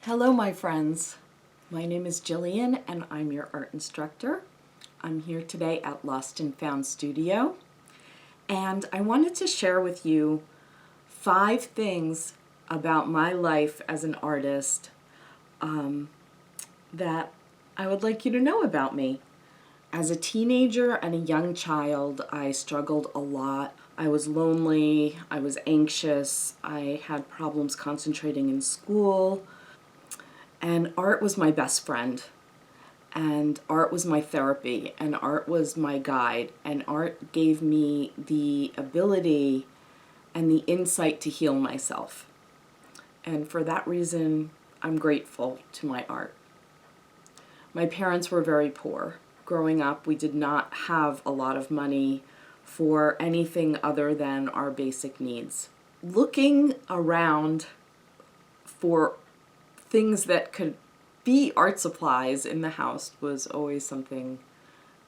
Hello, my friends. My name is Jillian, and I'm your art instructor. I'm here today at Lost and Found Studio, and I wanted to share with you 5 things about my life as an artist that I would like you to know about me. As a teenager and a young child, I struggled a lot. I was lonely, I was anxious, I had problems concentrating in school. And art was my best friend, and art was my therapy, and art was my guide, and art gave me the ability and the insight to heal myself. And for that reason, I'm grateful to my art. My parents were very poor. Growing up, we did not have a lot of money for anything other than our basic needs. Looking around for things that could be art supplies in the house was always something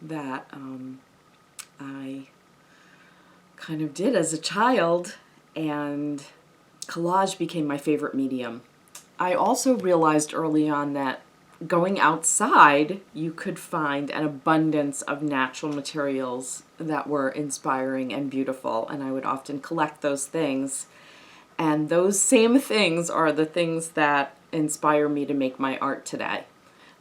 that I kind of did as a child, and collage became my favorite medium. I also realized early on that going outside, you could find an abundance of natural materials that were inspiring and beautiful, and I would often collect those things. And those same things are the things that inspire me to make my art today.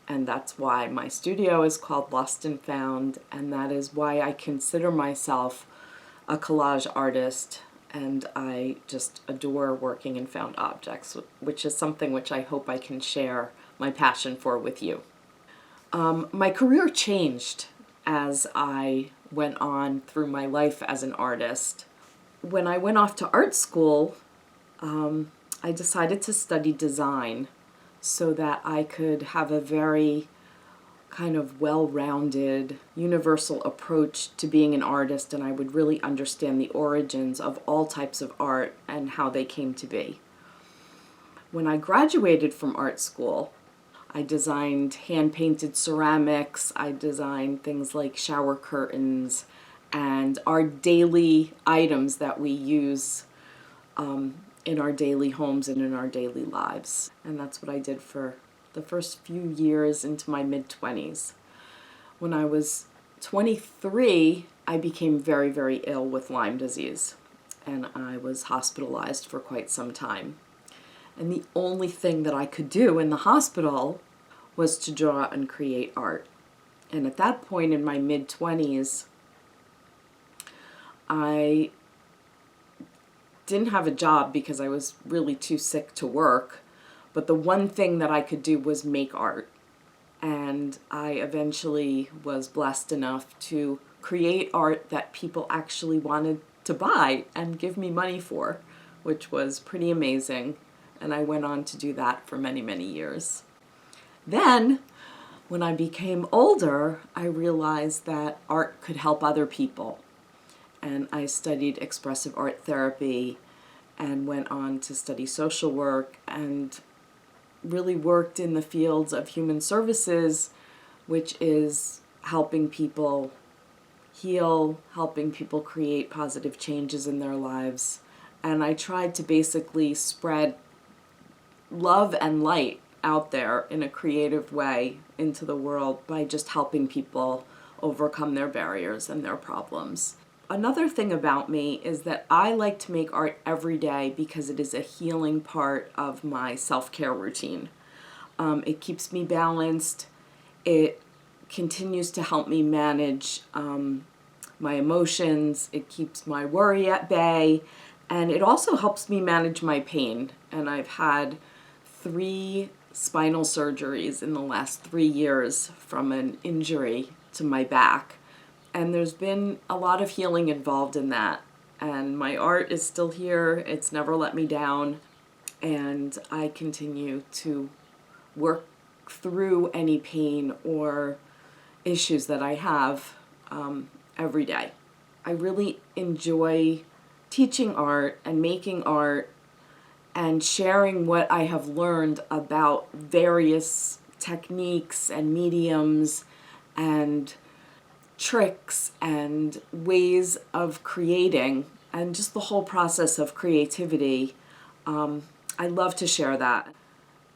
And that's why my studio is called Lost and Found, and that is why I consider myself a collage artist, and I just adore working in found objects, which is something which I hope I can share my passion for with you. My career changed as I went on through my life as an artist. When I went off to art school, I decided to study design so that I could have a very kind of well-rounded, universal approach to being an artist, and I would really understand the origins of all types of art and how they came to be. When I graduated from art school, I designed hand-painted ceramics, I designed things like shower curtains, and our daily items that we use in our daily homes and in our daily lives. And that's what I did for the first few years into my mid-20s. When I was 23, I became very, very ill with Lyme disease, and I was hospitalized for quite some time. And the only thing that I could do in the hospital was to draw and create art. And at that point in my mid-20s, I didn't have a job because I was really too sick to work, but the one thing that I could do was make art. And I eventually was blessed enough to create art that people actually wanted to buy and give me money for, which was pretty amazing. And I went on to do that for many, many years. Then, when I became older, I realized that art could help other people. And I studied expressive art therapy and went on to study social work and really worked in the fields of human services, which is helping people heal, helping people create positive changes in their lives. And I tried to basically spread love and light out there in a creative way into the world by just helping people overcome their barriers and their problems. Another thing about me is that I like to make art every day because it is a healing part of my self-care routine. It keeps me balanced. It continues to help me manage my emotions. It keeps my worry at bay. And it also helps me manage my pain. And I've had 3 spinal surgeries in the last 3 years from an injury to my back. And there's been a lot of healing involved in that. And my art is still here. It's never let me down. And I continue to work through any pain or issues that I have every day. I really enjoy teaching art and making art and sharing what I have learned about various techniques and mediums and tricks and ways of creating, and just the whole process of creativity. I love to share that.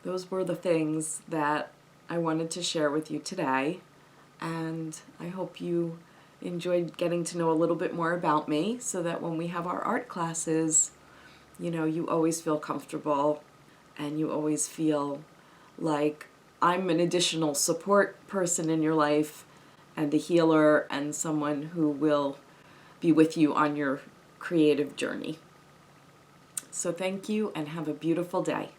those were the things that I wanted to share with you today. And I hope you enjoyed getting to know a little bit more about me so that when we have our art classes, you always feel comfortable and you always feel like I'm an additional support person in your life and a healer and someone who will be with you on your creative journey. So thank you and have a beautiful day.